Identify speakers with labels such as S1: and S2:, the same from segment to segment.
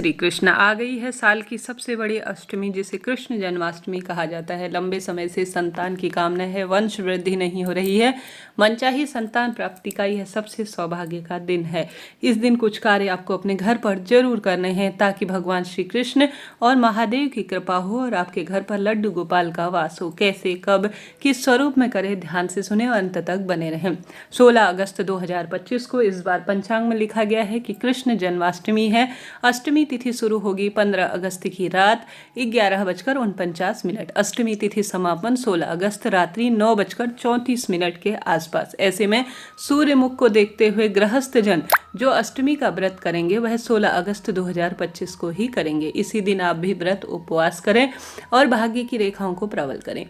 S1: श्री कृष्ण आ गई है साल की सबसे बड़ी अष्टमी, जिसे कृष्ण जन्माष्टमी कहा जाता है। लंबे समय से संतान की कामना है, वंश वृद्धि नहीं हो रही है, मनचाही संतान प्राप्ति का यह सबसे सौभाग्य का दिन है। इस दिन कुछ कार्य आपको अपने घर पर जरूर करने हैं ताकि भगवान श्री कृष्ण और महादेव की कृपा हो और आपके घर पर लड्डू गोपाल का वास हो। कैसे, कब, किस स्वरूप में करें, ध्यान से सुने और अंत तक बने रहें। 16 अगस्त 2025 को इस बार पंचांग में लिखा गया है कि कृष्ण जन्माष्टमी है। अष्टमी तिथि शुरू होगी 15 अगस्त की रात 11:49। अष्टमी तिथि समापन 16 अगस्त रात्रि 9:34 के आसपास। ऐसे में सूर्य मुख को देखते हुए गृहस्थ जन जो अष्टमी का व्रत करेंगे वह 16 अगस्त 2025 को ही करेंगे। इसी दिन आप भी व्रत उपवास करें और भाग्य की रेखाओं को प्रबल करें।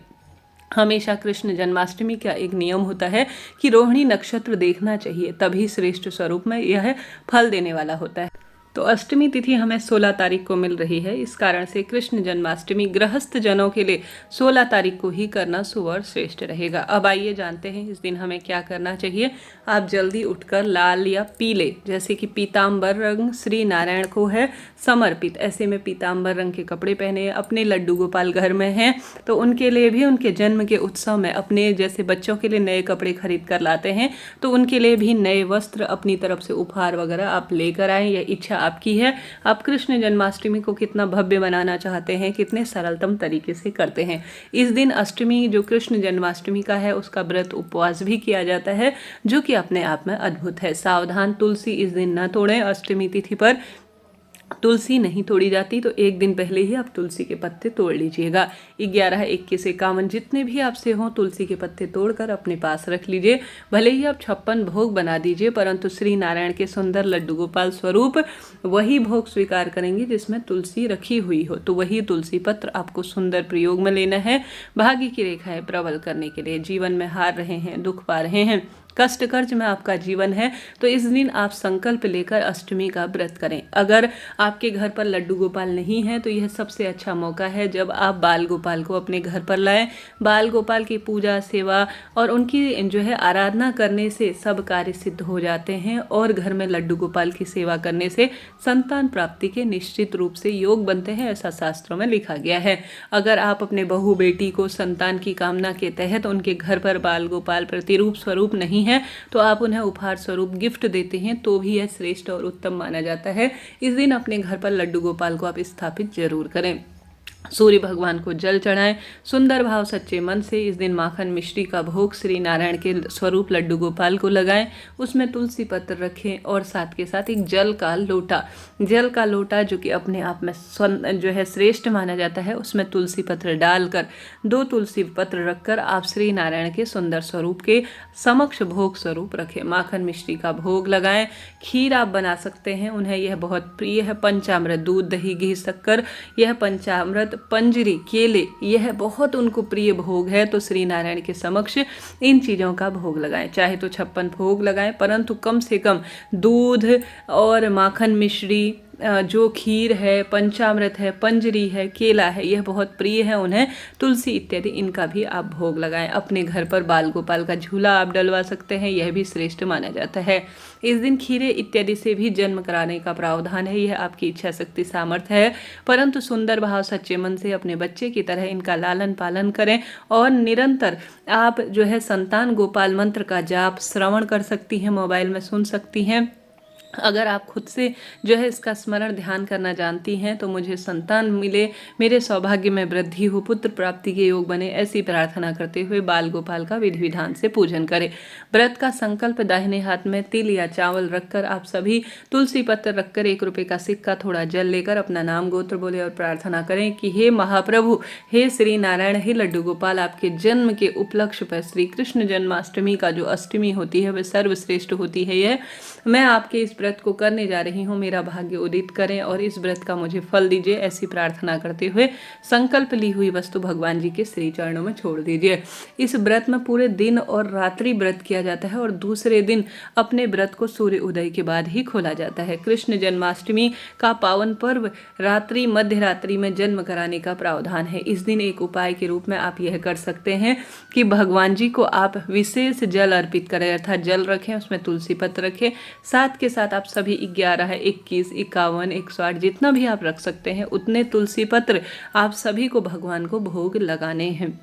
S1: हमेशा कृष्ण जन्माष्टमी का एक नियम होता है कि रोहिणी नक्षत्र देखना चाहिए, तभी श्रेष्ठ स्वरूप में यह फल देने वाला होता है। तो अष्टमी तिथि हमें 16 तारीख को मिल रही है। इस कारण से कृष्ण जन्माष्टमी गृहस्थ जनों के लिए 16 तारीख को ही करना शुभ और श्रेष्ठ रहेगा। अब आइए जानते हैं इस दिन हमें क्या करना चाहिए। आप जल्दी उठकर लाल या पीले, जैसे कि पीताम्बर रंग श्री नारायण को है समर्पित, ऐसे में पीताम्बर रंग के कपड़े पहने। अपने लड्डू गोपाल घर में हैं तो उनके लिए भी उनके जन्म के उत्सव में अपने जैसे बच्चों के लिए नए कपड़े खरीद कर लाते हैं तो उनके लिए भी नए वस्त्र अपनी तरफ से उपहार वगैरह आप लेकर आएँ। यह इच्छा आपकी है। आप कृष्ण जन्माष्टमी को कितना भव्य बनाना चाहते हैं, कितने सरलतम तरीके से करते हैं। इस दिन अष्टमी जो कृष्ण जन्माष्टमी का है उसका व्रत उपवास भी किया जाता है, जो कि अपने आप में अद्भुत है। सावधान, तुलसी इस दिन न तोड़ें। अष्टमी तिथि पर तुलसी नहीं तोड़ी जाती तो एक दिन पहले ही आप तुलसी के पत्ते तोड़ लीजिएगा। 11, 21, 51 जितने भी आपसे हों तुलसी के पत्ते तोड़कर अपने पास रख लीजिए। भले ही आप 56 भोग बना दीजिए, परंतु श्री नारायण के सुंदर लड्डू गोपाल स्वरूप वही भोग स्वीकार करेंगे जिसमें तुलसी रखी हुई हो। तो वही तुलसी पत्र आपको सुंदर प्रयोग में लेना है भाग्य की रेखाएं प्रबल करने के लिए। जीवन में हार रहे हैं, दुख पा रहे हैं, कष्ट कर्ज में आपका जीवन है तो इस दिन आप संकल्प लेकर अष्टमी का व्रत करें। अगर आपके घर पर लड्डू गोपाल नहीं है तो यह सबसे अच्छा मौका है जब आप बाल गोपाल को अपने घर पर लाएं। बाल गोपाल की पूजा, सेवा और उनकी जो है आराधना करने से सब कार्य सिद्ध हो जाते हैं और घर में लड्डू गोपाल की सेवा करने से संतान प्राप्ति के निश्चित रूप से योग बनते हैं, ऐसा शास्त्रों में लिखा गया है। अगर आप अपने बहू बेटी को संतान की कामना के तहत उनके घर पर बाल गोपाल प्रतिरूप स्वरूप नहीं है तो आप उन्हें उपहार स्वरूप गिफ्ट देते हैं तो भी यह श्रेष्ठ और उत्तम माना जाता है। इस दिन अपने घर पर लड्डू गोपाल को आप स्थापित जरूर करें। सूर्य भगवान को जल चढ़ाएं। सुंदर भाव सच्चे मन से इस दिन माखन मिश्री का भोग श्री नारायण के स्वरूप लड्डू गोपाल को लगाएं। उसमें तुलसी पत्र रखें और साथ के साथ एक जल का लोटा जो कि अपने आप में जो है श्रेष्ठ माना जाता है, उसमें तुलसी पत्र डालकर 2 तुलसी पत्र रखकर आप श्री नारायण के सुंदर स्वरूप के समक्ष भोग स्वरूप रखें। माखन मिश्री का भोग लगाएं। खीर आप बना सकते हैं, उन्हें यह बहुत प्रिय है। पंचामृत, दूध, दही, घी, शक्कर, यह पंचामृत, पंजरी, केले, यह बहुत उनको प्रिय भोग है तो श्री नारायण के समक्ष इन चीज़ों का भोग लगाएं। चाहे तो 56 भोग लगाएं, परंतु कम से कम दूध और माखन मिश्री, जो खीर है, पंचामृत है, पंजरी है, केला है, यह बहुत प्रिय है उन्हें। तुलसी इत्यादि इनका भी आप भोग लगाएं। अपने घर पर बाल गोपाल का झूला आप डलवा सकते हैं, यह भी श्रेष्ठ माना जाता है। इस दिन खीरे इत्यादि से भी जन्म कराने का प्रावधान है, यह आपकी इच्छा शक्ति सामर्थ्य है, परंतु सुंदर भाव सच्चे मन से अपने बच्चे की तरह इनका लालन पालन करें और निरंतर आप जो है संतान गोपाल मंत्र का जाप श्रवण कर सकती हैं, मोबाइल में सुन सकती हैं। अगर आप खुद से जो है इसका स्मरण ध्यान करना जानती हैं तो मुझे संतान मिले, मेरे सौभाग्य में वृद्धि हो, पुत्र प्राप्ति के योग बने, ऐसी प्रार्थना करते हुए बाल गोपाल का विधि विधान से पूजन करें। व्रत का संकल्प दाहिने हाथ में तिल या चावल रखकर आप सभी तुलसी पत्र रखकर 1 रुपये का सिक्का, थोड़ा जल लेकर अपना नाम गोत्र बोले और प्रार्थना करें कि हे महाप्रभु, हे श्री नारायण, हे लड्डू गोपाल, आपके जन्म के उपलक्ष्य पर श्री कृष्ण जन्माष्टमी का जो अष्टमी होती है वह सर्वश्रेष्ठ होती है। यह मैं आपके इस व्रत को करने जा रही हूँ, मेरा भाग्य उदित करें और इस व्रत का मुझे फल दीजिए, ऐसी प्रार्थना करते हुए संकल्प ली हुई वस्तु भगवान जी के श्री चरणों में छोड़ दीजिए। इस व्रत में पूरे दिन और रात्रि व्रत किया जाता है और दूसरे दिन अपने व्रत को सूर्य उदय के बाद ही खोला जाता है। कृष्ण जन्माष्टमी का पावन पर्व रात्रि मध्य रात्रि में जन्म कराने का प्रावधान है। इस दिन एक उपाय के रूप में आप यह कर सकते हैं कि भगवान जी को आप विशेष जल अर्पित करें, अर्थात जल रखें, उसमें तुलसी पत्र रखें, साथ के साथ साथ आप सभी 11, 21, 51, 108 जितना भी आप रख सकते हैं उतने तुलसी पत्र आप सभी को भगवान को भोग लगाने हैं।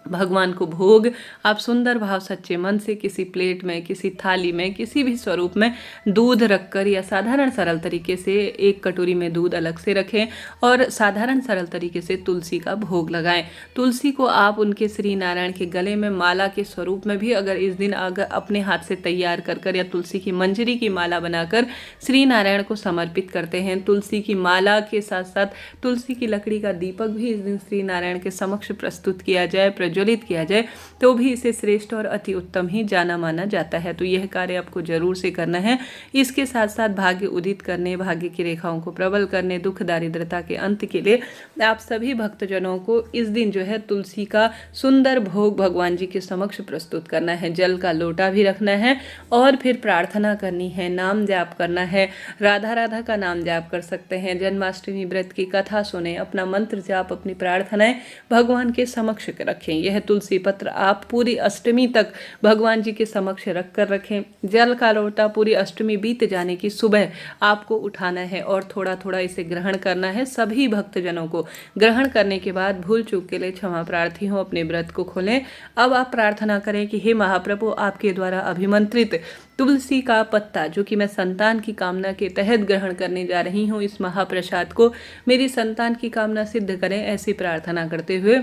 S1: भगवान को भोग आप सुंदर भाव सच्चे मन से किसी प्लेट में, किसी थाली में, किसी भी स्वरूप में दूध रखकर या साधारण सरल तरीके से एक कटोरी में दूध अलग से रखें और साधारण सरल तरीके से तुलसी का भोग लगाएं। तुलसी को आप उनके श्री नारायण के गले में माला के स्वरूप में भी अगर इस दिन अगर अपने हाथ से तैयार कर या तुलसी की मंजरी की माला बनाकर श्री नारायण को समर्पित करते हैं, तुलसी की माला के साथ साथ तुलसी की लकड़ी का दीपक भी इस दिन श्री नारायण के समक्ष प्रस्तुत किया जाए, प्रज्वलित किया जाए, तो भी इसे श्रेष्ठ और अति उत्तम ही जाना माना जाता है। तो यह कार्य आपको जरूर से करना है। इसके साथ साथ भाग्य उदित करने, भाग्य की रेखाओं को प्रबल करने, दुख दारिद्रता के अंत के लिए आप सभी भक्तजनों को इस दिन जो है तुलसी का सुंदर भोग भगवान जी के समक्ष प्रस्तुत करना है। जल का लोटा भी रखना है और फिर प्रार्थना करनी है, नाम जाप करना है। राधा राधा का नाम जाप कर सकते हैं। जन्माष्टमी व्रत की कथा सुने, अपना मंत्र जाप, अपनी प्रार्थनाएं भगवान के समक्ष रखें। यह तुलसी पत्र आप पूरी अष्टमी तक भगवान जी के समक्ष रख कर रखें। जल का लोटा पूरी अष्टमी बीत जाने की सुबह आपको उठाना है और थोड़ा थोड़ा इसे ग्रहण करना है। सभी भक्तजनों को ग्रहण करने के बाद भूल चूक के लिए क्षमा प्रार्थी हो, अपने व्रत को खोलें। अब आप प्रार्थना करें कि हे महाप्रभु, आपके द्वारा अभिमंत्रित तुलसी का पत्ता जो कि मैं संतान की कामना के तहत ग्रहण करने जा रही हूँ, इस महाप्रसाद को मेरी संतान की कामना सिद्ध करें। ऐसी प्रार्थना करते हुए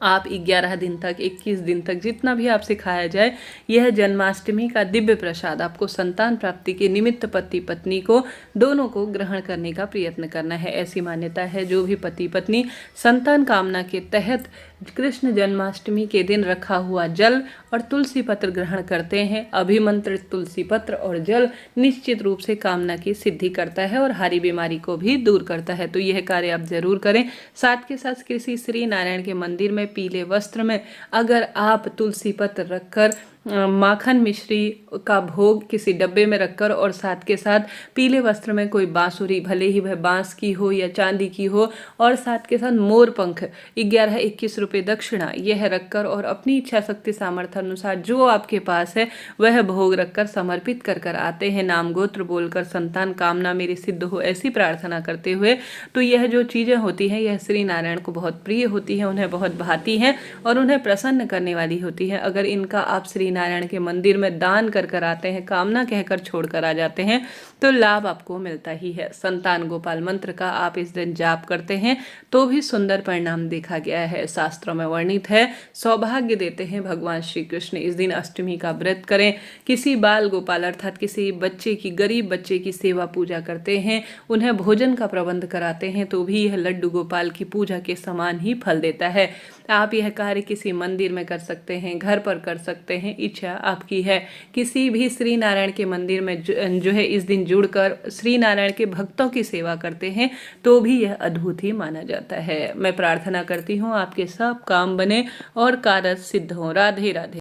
S1: आप 11 दिन तक, 21 दिन तक जितना भी आपसे खाया जाए, यह जन्माष्टमी का दिव्य प्रसाद आपको संतान प्राप्ति के निमित्त पति पत्नी को दोनों को ग्रहण करने का प्रयत्न करना है। ऐसी मान्यता है जो भी पति पत्नी संतान कामना के तहत कृष्ण जन्माष्टमी के दिन रखा हुआ जल और तुलसी पत्र ग्रहण करते हैं, अभिमंत्रित तुलसी पत्र और जल निश्चित रूप से कामना की सिद्धि करता है और हारी बीमारी को भी दूर करता है। तो यह कार्य आप जरूर करें। साथ के साथ किसी श्री नारायण के मंदिर में पीले वस्त्र में अगर आप तुलसी पत्र रखकर माखन मिश्री का भोग किसी डब्बे में रखकर और साथ के साथ पीले वस्त्र में कोई बांसुरी, भले ही वह बांस की हो या चांदी की हो, और साथ के साथ मोर पंख 11-21 रुपये दक्षिणा यह रखकर और अपनी इच्छा शक्ति सामर्थ्य अनुसार जो आपके पास है वह भोग रखकर समर्पित कर कर आते हैं, नाम गोत्र बोलकर संतान कामना मेरी सिद्ध हो ऐसी प्रार्थना करते हुए। तो यह जो चीज़ें होती हैं यह श्री नारायण को बहुत प्रिय होती हैं, उन्हें बहुत भाती हैं और उन्हें प्रसन्न करने वाली होती हैं। अगर इनका आप श्री नारायण के मंदिर में दान कर कर आते हैं, कामना कहकर छोड़ कर आ जाते हैं, तो लाभ आपको मिलता ही है। संतान गोपाल मंत्र का आप इस दिन जाप करते हैं तो भी सुंदर परिणाम देखा गया है, शास्त्रों में वर्णित है। सौभाग्य देते हैं भगवान श्री कृष्ण। इस दिन अष्टमी का व्रत करें, किसी बाल गोपाल अर्थात किसी बच्चे की, गरीब बच्चे की सेवा पूजा करते हैं, उन्हें भोजन का प्रबंध कराते हैं, तो भी यह लड्डू गोपाल की पूजा के समान ही फल देता है। आप यह कार्य किसी मंदिर में कर सकते हैं, घर पर कर सकते हैं, इच्छा आपकी है। किसी भी श्री नारायण के मंदिर में जो है इस दिन जुड़कर श्री नारायण के भक्तों की सेवा करते हैं तो भी यह अद्भुत ही माना जाता है। मैं प्रार्थना करती हूँ आपके सब काम बने और कार्य सिद्ध हो। राधे राधे।